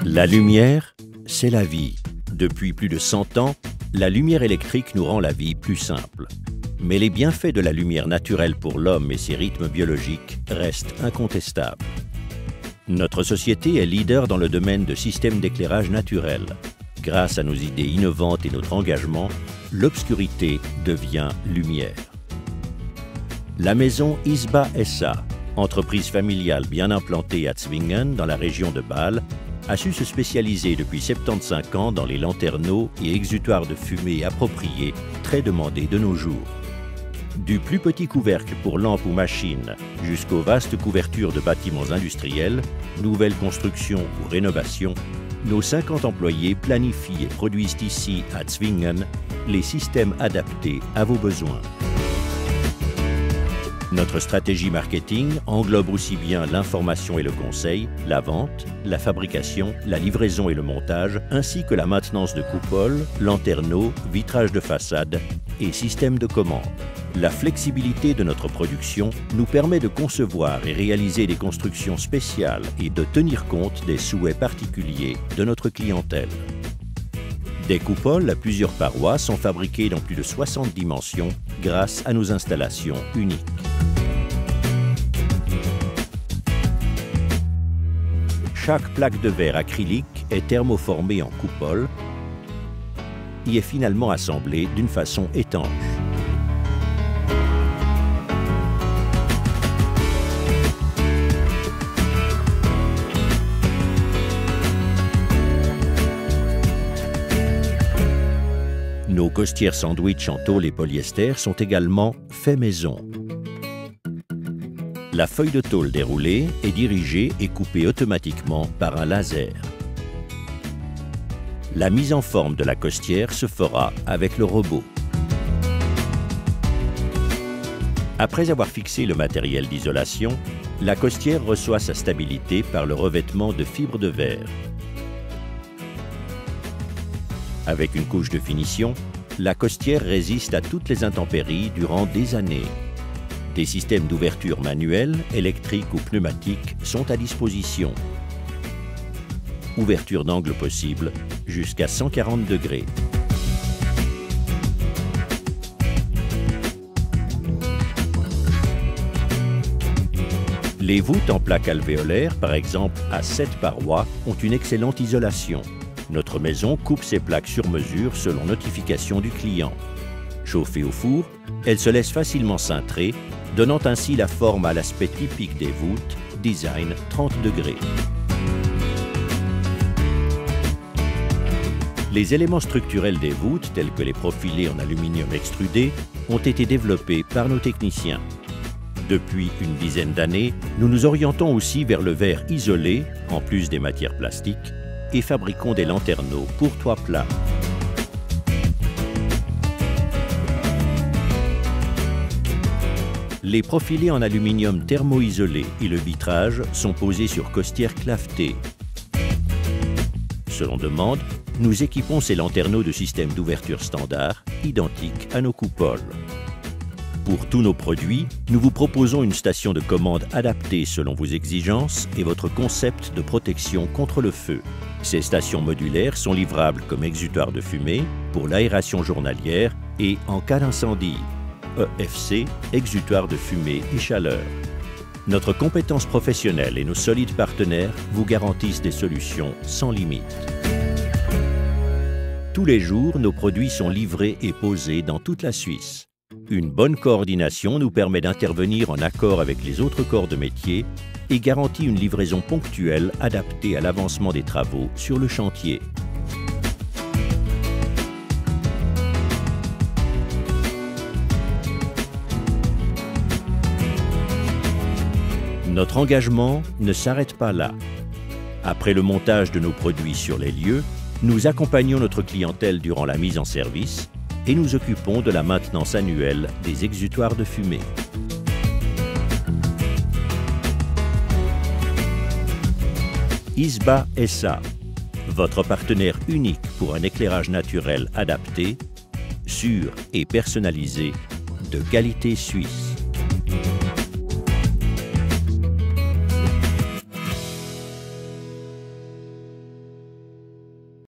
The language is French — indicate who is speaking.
Speaker 1: La lumière, c'est la vie. Depuis plus de 100 ans, la lumière électrique nous rend la vie plus simple. Mais les bienfaits de la lumière naturelle pour l'homme et ses rythmes biologiques restent incontestables. Notre société est leader dans le domaine de systèmes d'éclairage naturel. Grâce à nos idées innovantes et notre engagement, l'obscurité devient lumière. La maison Isba SA, entreprise familiale bien implantée à Zwingen, dans la région de Bâle, a su se spécialiser depuis 75 ans dans les lanterneaux et exutoires de fumée appropriés, très demandés de nos jours. Du plus petit couvercle pour lampes ou machines jusqu'aux vastes couvertures de bâtiments industriels, nouvelles constructions ou rénovations, nos 50 employés planifient et produisent ici, à Zwingen, les systèmes adaptés à vos besoins. Notre stratégie marketing englobe aussi bien l'information et le conseil, la vente, la fabrication, la livraison et le montage, ainsi que la maintenance de coupoles, lanterneaux, vitrages de façade et systèmes de commande. La flexibilité de notre production nous permet de concevoir et réaliser des constructions spéciales et de tenir compte des souhaits particuliers de notre clientèle. Des coupoles à plusieurs parois sont fabriquées dans plus de 60 dimensions grâce à nos installations uniques. Chaque plaque de verre acrylique est thermoformée en coupole et est finalement assemblée d'une façon étanche. Nos costières sandwich en tôle et polyester sont également faits maison. La feuille de tôle déroulée est dirigée et coupée automatiquement par un laser. La mise en forme de la costière se fera avec le robot. Après avoir fixé le matériel d'isolation, la costière reçoit sa stabilité par le revêtement de fibres de verre. Avec une couche de finition, la costière résiste à toutes les intempéries durant des années. Des systèmes d'ouverture manuels, électriques ou pneumatiques sont à disposition. Ouverture d'angle possible jusqu'à 140 degrés. Les voûtes en plaques alvéolaires, par exemple à 7 parois, ont une excellente isolation. Notre maison coupe ces plaques sur mesure selon notification du client. Chauffée au four, elle se laisse facilement cintrer, donnant ainsi la forme à l'aspect typique des voûtes, design 30 degrés. Les éléments structurels des voûtes, tels que les profilés en aluminium extrudé, ont été développés par nos techniciens. Depuis une dizaine d'années, nous nous orientons aussi vers le verre isolé, en plus des matières plastiques, et fabriquons des lanterneaux pour toit plat. Les profilés en aluminium thermo-isolé et le vitrage sont posés sur costières clavetées. Selon demande, nous équipons ces lanterneaux de systèmes d'ouverture standard, identiques à nos coupoles. Pour tous nos produits, nous vous proposons une station de commande adaptée selon vos exigences et votre concept de protection contre le feu. Ces stations modulaires sont livrables comme exutoires de fumée pour l'aération journalière et en cas d'incendie. EFC, exutoire de fumée et chaleur. Notre compétence professionnelle et nos solides partenaires vous garantissent des solutions sans limite. Tous les jours, nos produits sont livrés et posés dans toute la Suisse. Une bonne coordination nous permet d'intervenir en accord avec les autres corps de métier et garantit une livraison ponctuelle adaptée à l'avancement des travaux sur le chantier. Notre engagement ne s'arrête pas là. Après le montage de nos produits sur les lieux, nous accompagnons notre clientèle durant la mise en service et nous occupons de la maintenance annuelle des exutoires de fumée. Isba SA, votre partenaire unique pour un éclairage naturel adapté, sûr et personnalisé, de qualité suisse.